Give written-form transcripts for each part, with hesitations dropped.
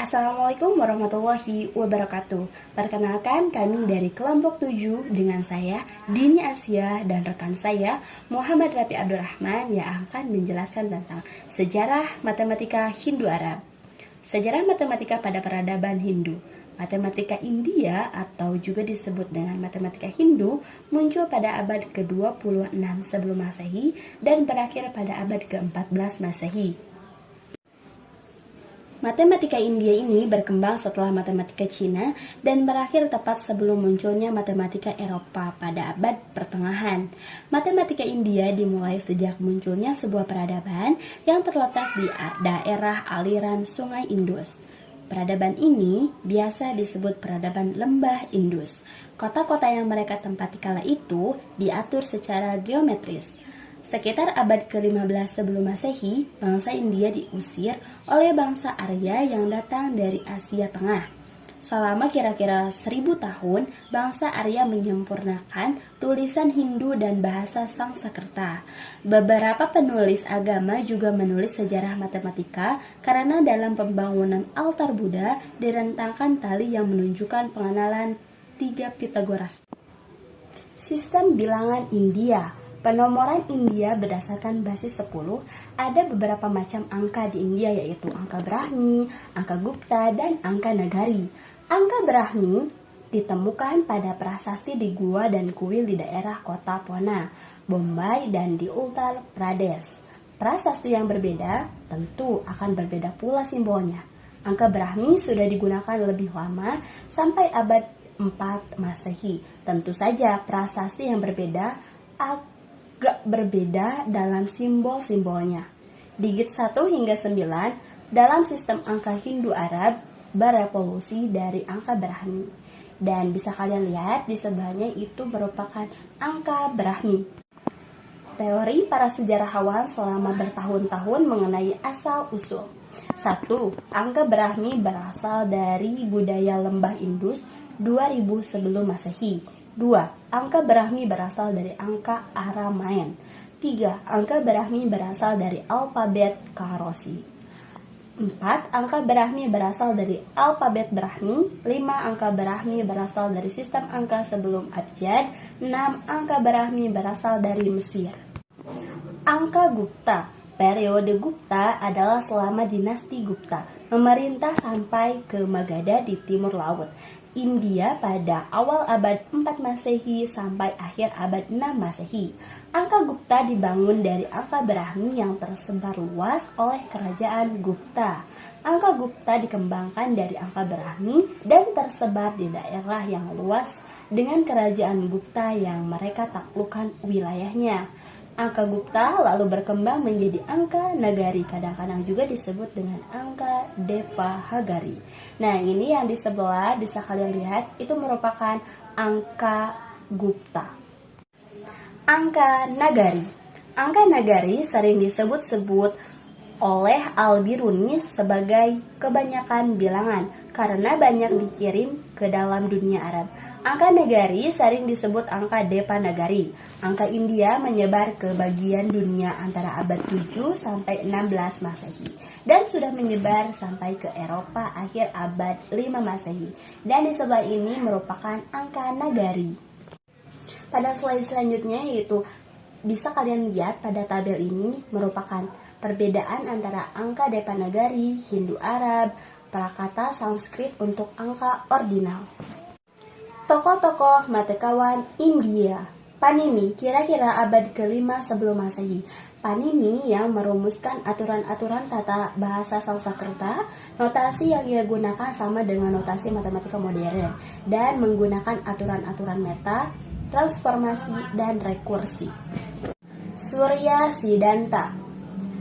Assalamualaikum warahmatullahi wabarakatuh. Perkenalkan, kami dari kelompok 7 dengan saya Dini Asia dan rekan saya Muhammad Rafi Abdurrahman yang akan menjelaskan tentang sejarah matematika Hindu Arab. Sejarah matematika pada peradaban Hindu. Matematika India atau juga disebut dengan matematika Hindu muncul pada abad ke-26 sebelum Masehi dan berakhir pada abad ke-14 Masehi. Matematika India ini berkembang setelah matematika Cina dan berakhir tepat sebelum munculnya matematika Eropa pada abad pertengahan. Matematika India dimulai sejak munculnya sebuah peradaban yang terletak di daerah aliran Sungai Indus. Peradaban ini biasa disebut peradaban lembah Indus. Kota-kota yang mereka tempati kala itu diatur secara geometris. Sekitar abad ke-15 sebelum Masehi, bangsa India diusir oleh bangsa Arya yang datang dari Asia Tengah. Selama kira-kira 1000 tahun, bangsa Arya menyempurnakan tulisan Hindu dan bahasa Sanskerta. Beberapa penulis agama juga menulis sejarah matematika karena dalam pembangunan altar Buddha direntangkan tali yang menunjukkan pengenalan 3 Pitagoras. Sistem bilangan India. Penomoran India berdasarkan basis 10, ada beberapa macam angka di India yaitu angka Brahmi, angka Gupta, dan angka Nagari. Angka Brahmi ditemukan pada prasasti di gua dan kuil di daerah kota Pune, Bombay, dan di Uttar Pradesh. Prasasti yang berbeda tentu akan berbeda pula simbolnya. Angka Brahmi sudah digunakan lebih lama sampai abad 4 Masehi. Tentu saja prasasti yang berbeda agak berbeda dalam simbol-simbolnya. Digit 1 hingga 9 dalam sistem angka Hindu Arab berevolusi dari angka Brahmi. Dan bisa kalian lihat di sebelahnya itu merupakan angka Brahmi. Teori para sejarawan selama bertahun-tahun mengenai asal-usul. 1. Angka Brahmi berasal dari budaya lembah Indus 2000 sebelum Masehi. 2. Angka Brahmi berasal dari angka Aramaean. 3. Angka Brahmi berasal dari alfabet Kharoshi. 4. Angka Brahmi berasal dari alfabet Brahmi. 5. Angka Brahmi berasal dari sistem angka sebelum abjad. 6. Angka Brahmi berasal dari Mesir. Angka Gupta. Periode Gupta adalah selama dinasti Gupta memerintah sampai ke Magadha di timur laut India pada awal abad 4 Masehi sampai akhir abad 6 Masehi. Angka Gupta dibangun dari angka Brahmi yang tersebar luas oleh kerajaan Gupta. Angka Gupta dikembangkan dari angka Brahmi dan tersebar di daerah yang luas dengan kerajaan Gupta yang mereka taklukkan wilayahnya. Angka Gupta lalu berkembang menjadi angka Nagari, kadang-kadang juga disebut dengan angka Depahagari. Nah, ini yang di sebelah bisa kalian lihat itu merupakan angka Gupta. Angka Nagari. Angka Nagari sering disebut-sebut oleh Al-Biruni sebagai kebanyakan bilangan karena banyak dikirim ke dalam dunia Arab. Angka Nagari sering disebut angka Depanagari. Angka India menyebar ke bagian dunia antara abad 7 sampai 16 Masehi dan sudah menyebar sampai ke Eropa akhir abad 5 Masehi. Dan di sebelah ini merupakan angka Nagari. Pada slide selanjutnya yaitu bisa kalian lihat pada tabel ini merupakan perbedaan antara angka Depanagari, Hindu Arab, prakata Sanskrit untuk angka ordinal. Tokoh-tokoh matematika India. Panini, kira-kira abad ke-5 sebelum Masehi. Panini yang merumuskan aturan-aturan tata bahasa Sanskerta, notasi yang ia gunakan sama dengan notasi matematika modern, dan menggunakan aturan-aturan meta, transformasi, dan rekursi. Surya Siddhanta.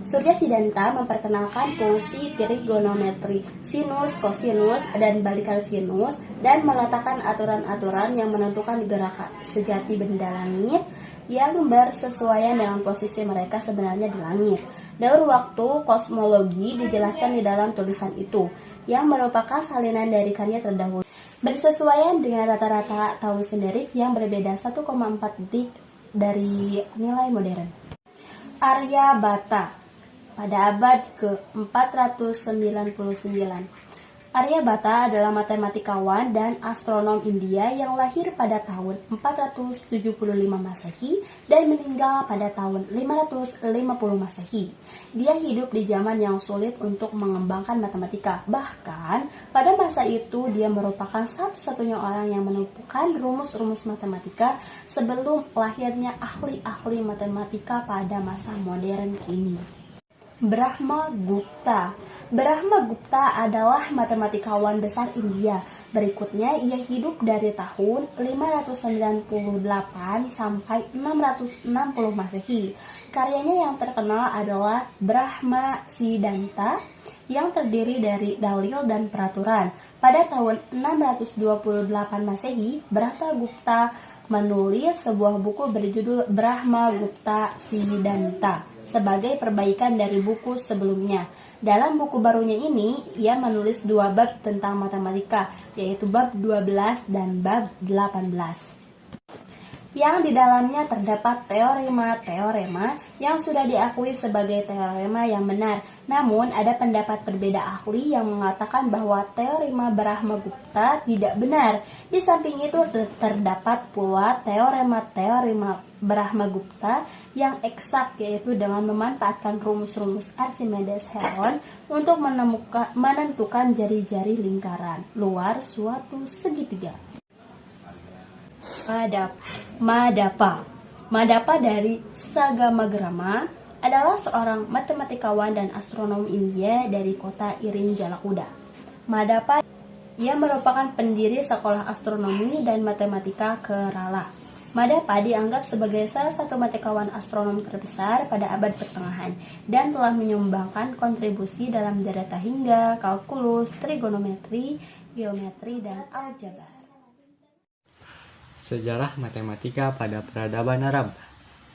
Surya Siddhanta memperkenalkan fungsi trigonometri, sinus, kosinus, dan balikan sinus, dan meletakkan aturan-aturan yang menentukan gerakan sejati benda langit yang bersesuaian dengan posisi mereka sebenarnya di langit. Daur waktu kosmologi dijelaskan di dalam tulisan itu, yang merupakan salinan dari karya terdahulu. Bersesuaian dengan rata-rata tahun senderik yang berbeda 1,4 detik dari nilai modern. Aryabhata pada abad ke-499. Aryabhata adalah matematikawan dan astronom India yang lahir pada tahun 475 Masehi dan meninggal pada tahun 550 Masehi. Dia hidup di zaman yang sulit untuk mengembangkan matematika. Bahkan, pada masa itu dia merupakan satu-satunya orang yang menemukan rumus-rumus matematika sebelum lahirnya ahli-ahli matematika pada masa modern kini. Brahmagupta. Brahmagupta adalah matematikawan besar India. Berikutnya ia hidup dari tahun 598 sampai 660 Masehi. Karyanya yang terkenal adalah Brahma Siddhanta yang terdiri dari dalil dan peraturan. Pada tahun 628 Masehi, Brahmagupta menulis sebuah buku berjudul Brahmagupta Siddhanta sebagai perbaikan dari buku sebelumnya. Dalam buku barunya ini, ia menulis 2 bab tentang matematika, yaitu bab 12 dan bab 18. Yang di dalamnya terdapat teorema-teorema yang sudah diakui sebagai teorema yang benar. Namun, ada pendapat berbeda ahli yang mengatakan bahwa teorema Brahmagupta tidak benar. Di samping itu, terdapat pula teorema-teorema Brahmagupta yang eksak, yaitu dengan memanfaatkan rumus-rumus Archimedes Heron untuk menentukan jari-jari lingkaran luar suatu segitiga. Madapa dari Sagamagrama adalah seorang matematikawan dan astronom India dari kota Irinjalakuda. Madapa ia merupakan pendiri sekolah astronomi dan matematika Kerala. Madapa dianggap sebagai salah satu matematikawan astronom terbesar pada abad pertengahan dan telah menyumbangkan kontribusi dalam data hingga kalkulus, trigonometri, geometri, dan aljabar. Sejarah matematika pada peradaban Arab.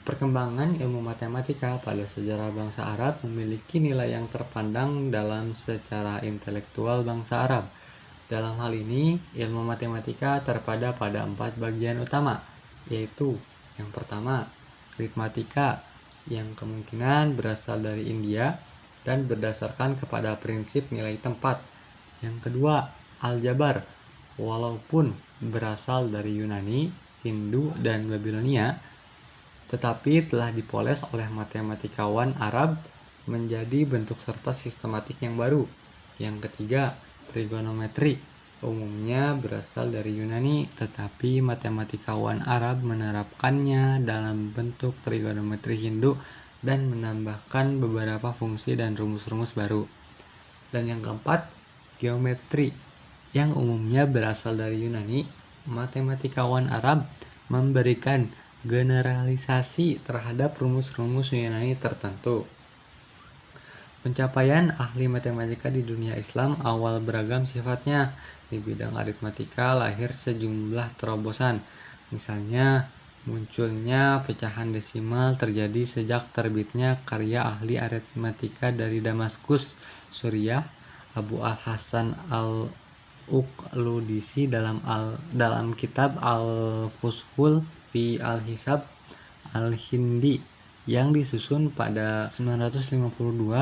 Perkembangan ilmu matematika pada sejarah bangsa Arab memiliki nilai yang terpandang dalam secara intelektual bangsa Arab. Dalam hal ini, ilmu matematika terpada pada 4 bagian utama, yaitu yang pertama, aritmatika, yang kemungkinan berasal dari India dan berdasarkan kepada prinsip nilai tempat. Yang kedua, aljabar, walaupun berasal dari Yunani, Hindu, dan Babilonia, tetapi telah dipoles oleh matematikawan Arab menjadi bentuk serta sistematik yang baru. Yang ketiga, trigonometri, umumnya berasal dari Yunani, tetapi matematikawan Arab menerapkannya dalam bentuk trigonometri Hindu dan menambahkan beberapa fungsi dan rumus-rumus baru. Dan yang keempat, geometri, yang umumnya berasal dari Yunani. Matematikawan Arab memberikan generalisasi terhadap rumus-rumus Yunani tertentu. Pencapaian ahli matematika di dunia Islam awal beragam sifatnya. Di bidang aritmatika lahir sejumlah terobosan. Misalnya, munculnya pecahan desimal terjadi sejak terbitnya karya ahli aritmatika dari Damaskus, Suriah, Abu al-Hasan al-Uqludisi dalam kitab Al-Fushul fi al-Hisab al-Hindi yang disusun pada 952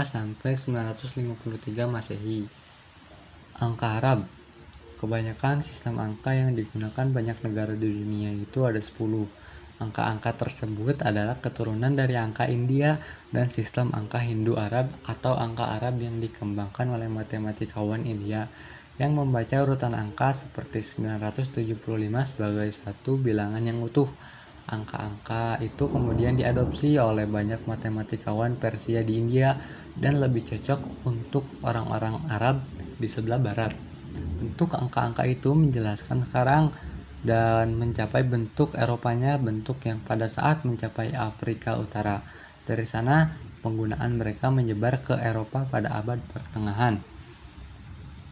sampai 953 Masehi. Angka Arab. Kebanyakan sistem angka yang digunakan banyak negara di dunia itu ada 10. Angka-angka tersebut adalah keturunan dari angka India dan sistem angka Hindu-Arab atau angka Arab yang dikembangkan oleh matematikawan India yang membaca urutan angka seperti 975 sebagai satu bilangan yang utuh. Angka-angka itu kemudian diadopsi oleh banyak matematikawan Persia di India dan lebih cocok untuk orang-orang Arab di sebelah barat. Bentuk angka-angka itu menjelaskan sekarang dan mencapai bentuk Eropanya, bentuk yang pada saat mencapai Afrika Utara. Dari sana, penggunaan mereka menyebar ke Eropa pada abad pertengahan.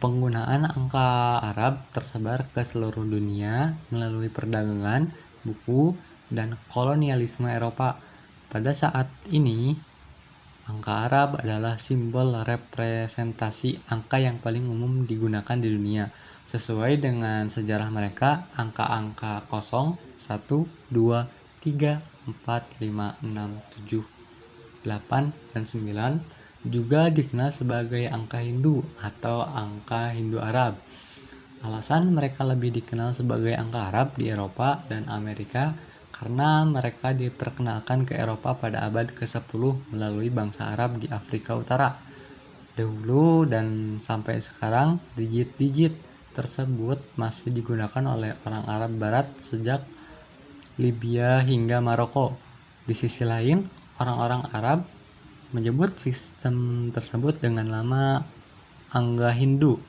Penggunaan angka Arab tersebar ke seluruh dunia melalui perdagangan, buku, dan kolonialisme Eropa. Pada saat ini, angka Arab adalah simbol representasi angka yang paling umum digunakan di dunia. Sesuai dengan sejarah mereka, angka-angka 0, 1, 2, 3, 4, 5, 6, 7, 8, dan 9 juga dikenal sebagai angka Hindu atau angka Hindu-Arab. Alasan mereka lebih dikenal sebagai angka Arab di Eropa dan Amerika karena mereka diperkenalkan ke Eropa pada abad ke-10 melalui bangsa Arab di Afrika Utara. Dahulu dan sampai sekarang, digit-digit tersebut masih digunakan oleh orang Arab Barat sejak Libya hingga Maroko. Di sisi lain, orang-orang Arab menyebut sistem tersebut dengan nama angka Hindu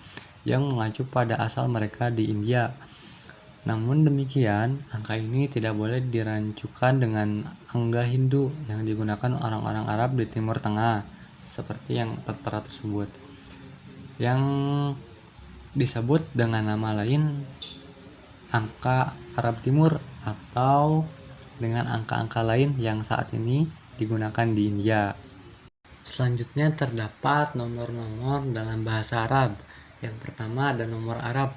yang mengacu pada asal mereka di India. Namun demikian, angka ini tidak boleh dirancukan dengan angka Hindu yang digunakan orang-orang Arab di Timur Tengah, seperti yang tertera tersebut, yang disebut dengan nama lain angka Arab Timur atau dengan angka-angka lain yang saat ini digunakan di India. Selanjutnya terdapat nomor-nomor dalam bahasa Arab. Yang pertama ada nomor Arab.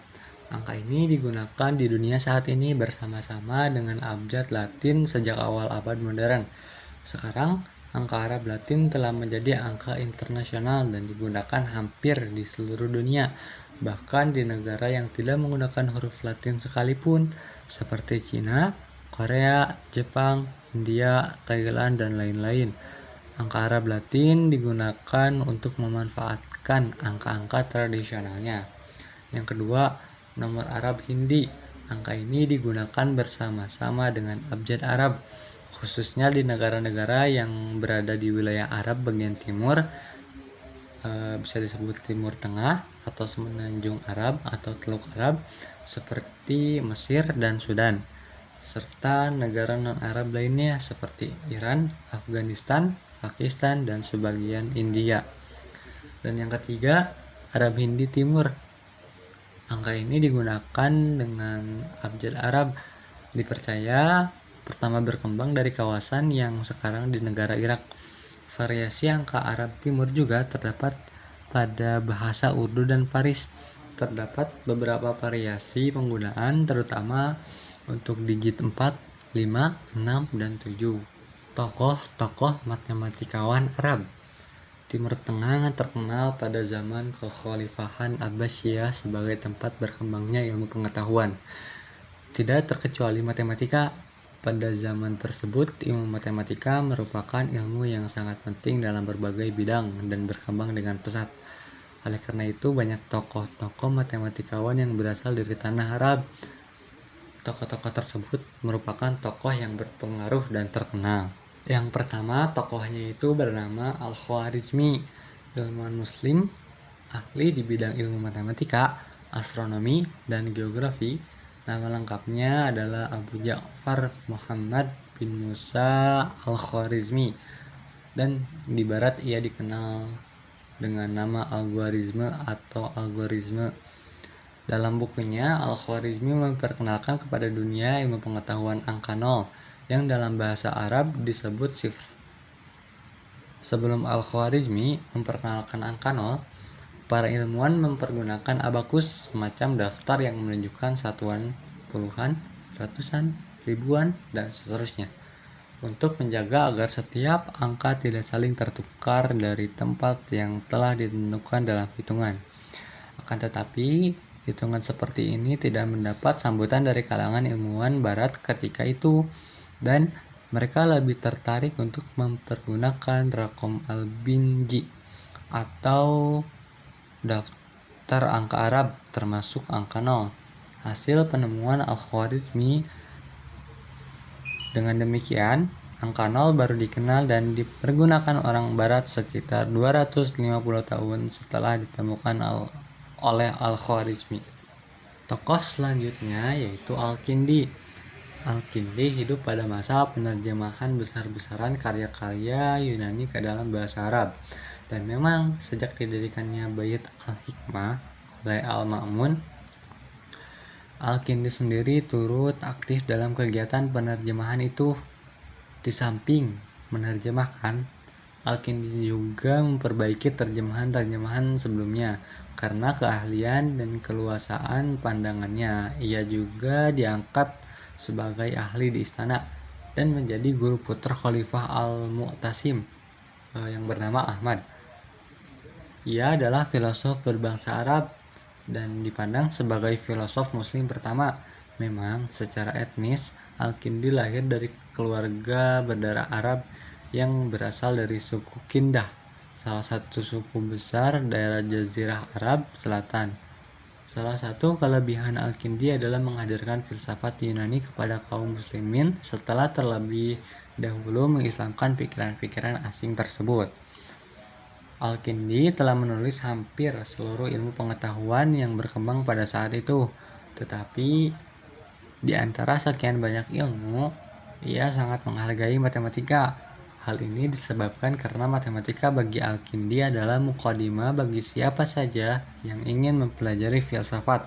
Angka ini digunakan di dunia saat ini bersama-sama dengan abjad Latin sejak awal abad modern. Sekarang, angka Arab Latin telah menjadi angka internasional dan digunakan hampir di seluruh dunia, bahkan di negara yang tidak menggunakan huruf Latin sekalipun, seperti Cina, Korea, Jepang, India, Thailand, dan lain-lain. Angka Arab Latin digunakan untuk memanfaatkan angka-angka tradisionalnya. Yang kedua, nomor Arab Hindi. Angka ini digunakan bersama-sama dengan abjad Arab, khususnya di negara-negara yang berada di wilayah Arab bagian timur, bisa disebut Timur Tengah atau Semenanjung Arab atau Teluk Arab, seperti Mesir dan Sudan, serta negara non-Arab lainnya seperti Iran, Afghanistan, Pakistan, dan sebagian India. Dan yang ketiga, Arab Hindi Timur. Angka ini digunakan dengan abjad Arab. Dipercaya pertama berkembang dari kawasan yang sekarang di negara Irak. Variasi angka Arab Timur juga terdapat pada bahasa Urdu dan Faris. Terdapat beberapa variasi penggunaan terutama untuk digit 4, 5, 6, dan 7. Tokoh-tokoh matematikawan Arab Timur Tengah terkenal pada zaman kekhalifahan Abbasiyah sebagai tempat berkembangnya ilmu pengetahuan. Tidak terkecuali matematika. Pada zaman tersebut, ilmu matematika merupakan ilmu yang sangat penting dalam berbagai bidang dan berkembang dengan pesat. Oleh karena itu, banyak tokoh-tokoh matematikawan yang berasal dari tanah Arab. Tokoh-tokoh tersebut merupakan tokoh yang berpengaruh dan terkenal. Yang pertama, tokohnya itu bernama Al-Khwarizmi, ilmuwan muslim, ahli di bidang ilmu matematika, astronomi, dan geografi. Nama lengkapnya adalah Abu Ja'far Muhammad bin Musa Al-Khwarizmi, dan di barat ia dikenal dengan nama algoritme atau algoritme. Dalam bukunya, Al-Khwarizmi memperkenalkan kepada dunia ilmu pengetahuan angka nol, yang dalam bahasa Arab disebut sifr. Sebelum Al-Khwarizmi memperkenalkan angka nol, para ilmuwan mempergunakan abakus, semacam daftar yang menunjukkan satuan puluhan, ratusan, ribuan, dan seterusnya, untuk menjaga agar setiap angka tidak saling tertukar dari tempat yang telah ditentukan dalam hitungan. Akan tetapi, hitungan seperti ini tidak mendapat sambutan dari kalangan ilmuwan barat ketika itu, dan mereka lebih tertarik untuk mempergunakan Raqam al-Binji atau daftar angka Arab, termasuk angka 0. Hasil penemuan Al-Khwarizmi. Dengan demikian, angka 0 baru dikenal dan dipergunakan orang barat sekitar 250 tahun setelah ditemukan oleh Al-Khwarizmi. Tokoh selanjutnya yaitu Al-Kindi. Al-Kindi hidup pada masa penerjemahan besar-besaran karya-karya Yunani ke dalam bahasa Arab. Dan memang sejak didirikannya Bait Al-Hikmah oleh Al-Ma'mun, Al-Kindi sendiri turut aktif dalam kegiatan penerjemahan itu. Di samping menerjemahkan, Al-Kindi juga memperbaiki terjemahan-terjemahan sebelumnya. Karena keahlian dan keluasaan pandangannya, ia juga diangkat sebagai ahli di istana dan menjadi guru putra Khalifah Al-Mu'tasim yang bernama Ahmad. Ia adalah filosof berbangsa Arab dan dipandang sebagai filosof Muslim pertama. Memang secara etnis, Al-Kindi lahir dari keluarga berdarah Arab yang berasal dari suku Kindah, salah satu suku besar daerah Jazirah Arab Selatan. Salah satu kelebihan Al-Kindi adalah mengajarkan filsafat Yunani kepada kaum muslimin setelah terlebih dahulu mengislamkan pikiran-pikiran asing tersebut. Al-Kindi telah menulis hampir seluruh ilmu pengetahuan yang berkembang pada saat itu, tetapi di antara sekian banyak ilmu, ia sangat menghargai matematika. Hal ini disebabkan karena matematika bagi Al-Kindi adalah muqaddimah bagi siapa saja yang ingin mempelajari filsafat.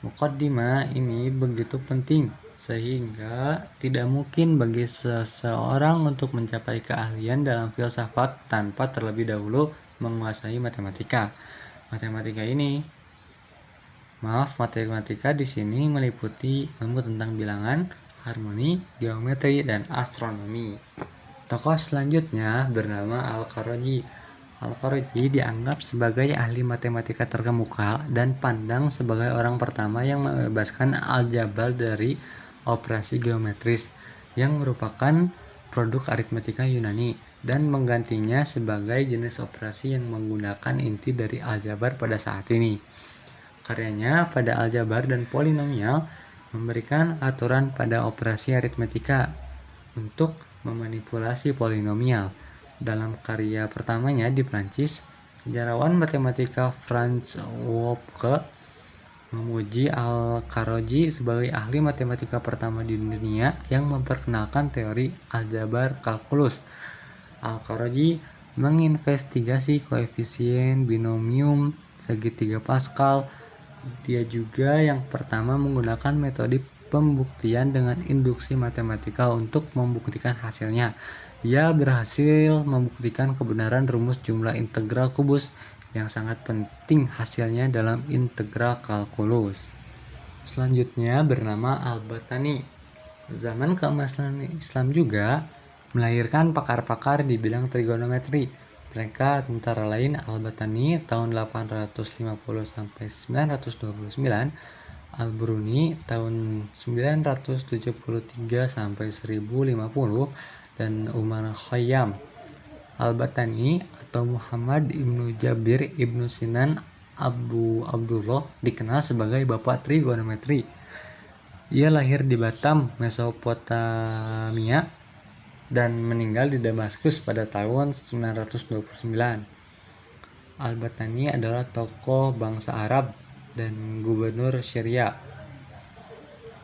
Muqaddimah ini begitu penting sehingga tidak mungkin bagi seseorang untuk mencapai keahlian dalam filsafat tanpa terlebih dahulu menguasai matematika. Matematika di sini meliputi ilmu tentang bilangan, harmoni, geometri, dan astronomi. Tokoh selanjutnya bernama Al-Kharoji. Al-Kharoji dianggap sebagai ahli matematika terkemuka dan pandang sebagai orang pertama yang membebaskan aljabar dari operasi geometris yang merupakan produk aritmatika Yunani dan menggantinya sebagai jenis operasi yang menggunakan inti dari aljabar pada saat ini. Karyanya pada aljabar dan polinomial memberikan aturan pada operasi aritmatika untuk memanipulasi polinomial. Dalam karya pertamanya di Prancis, sejarawan matematika Franz Wolfke memuji Al-Kharoji sebagai ahli matematika pertama di dunia yang memperkenalkan teori aljabar kalkulus. Al-Kharoji menginvestigasi koefisien binomium segitiga Pascal. Dia juga yang pertama menggunakan metode pembuktian dengan induksi matematika untuk membuktikan hasilnya. Ia berhasil membuktikan kebenaran rumus jumlah integral kubus yang sangat penting hasilnya dalam integral kalkulus. Selanjutnya bernama Al-Battani. Zaman keemasan Islam juga melahirkan pakar-pakar di bidang trigonometri. Mereka antara lain Al-Battani tahun 850 sampai 929, Al-Biruni tahun 973 sampai 1050, dan Umar Khayyam. Al-Battani atau Muhammad ibnu Jabir ibnu Sinan Abu Abdullah dikenal sebagai bapak trigonometri. Ia lahir di Batam, Mesopotamia, dan meninggal di Damaskus pada tahun 929. Al-Battani adalah tokoh bangsa Arab dan gubernur Syria.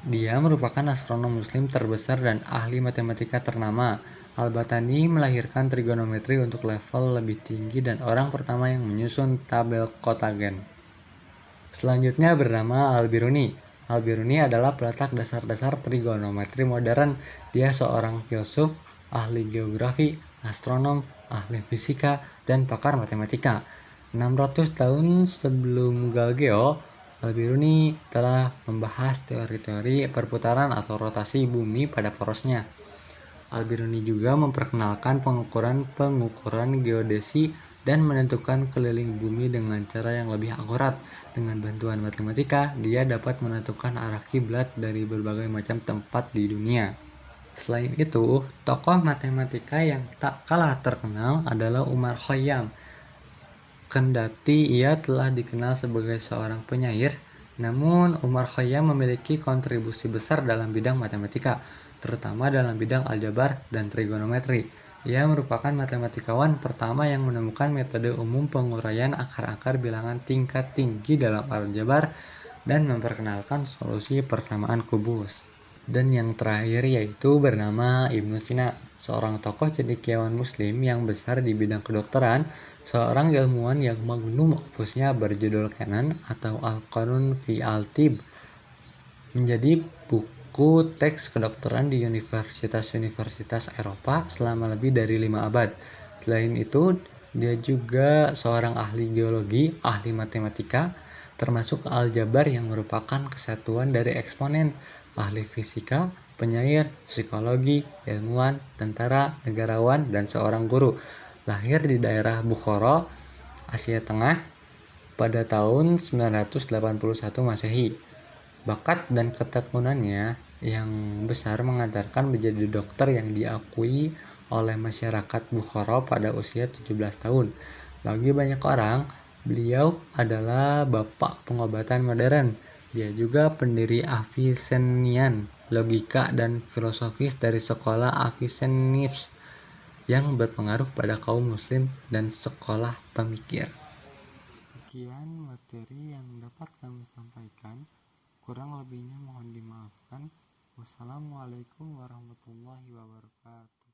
Dia merupakan astronom muslim terbesar dan ahli matematika ternama. Al-Battani melahirkan trigonometri untuk level lebih tinggi dan orang pertama yang menyusun tabel kotagen. Selanjutnya bernama Al-Biruni. Al-Biruni adalah peletak dasar-dasar trigonometri modern. Dia seorang filsuf, ahli geografi, astronom, ahli fisika, dan pakar matematika. 600 tahun sebelum Galileo, Al-Biruni telah membahas teori-teori perputaran atau rotasi bumi pada porosnya. Al-Biruni juga memperkenalkan pengukuran geodesi dan menentukan keliling bumi dengan cara yang lebih akurat. Dengan bantuan matematika, dia dapat menentukan arah kiblat dari berbagai macam tempat di dunia. Selain itu, tokoh matematika yang tak kalah terkenal adalah Umar Khayyam. Kendati ia telah dikenal sebagai seorang penyair, namun Umar Khayyam memiliki kontribusi besar dalam bidang matematika, terutama dalam bidang aljabar dan trigonometri. Ia merupakan matematikawan pertama yang menemukan metode umum penguraian akar-akar bilangan tingkat tinggi dalam aljabar dan memperkenalkan solusi persamaan kubus. Dan yang terakhir yaitu bernama Ibnu Sina, seorang tokoh cendekiawan muslim yang besar di bidang kedokteran, seorang ilmuwan yang magnum opusnya berjudul Canon atau Al-Qanun fi al-Tibb, menjadi buku teks kedokteran di universitas-universitas Eropa selama lebih dari 5 abad. Selain itu, dia juga seorang ahli geologi, ahli matematika, termasuk aljabar yang merupakan kesatuan dari eksponen, ahli fisika, penyair, psikologi, ilmuwan, tentara, negarawan, dan seorang guru. Lahir di daerah Bukhara, Asia Tengah pada tahun 981 Masehi. Bakat dan ketekunannya yang besar mengantarkan menjadi dokter yang diakui oleh masyarakat Bukhara pada usia 17 tahun. Bagi banyak orang, beliau adalah bapak pengobatan modern. Dia juga pendiri Avicennian, logika dan filosofis dari sekolah Avicennius yang berpengaruh pada kaum muslim dan sekolah pemikir. Sekian materi yang dapat kami sampaikan. Kurang lebihnya mohon dimaafkan. Wassalamualaikum warahmatullahi wabarakatuh.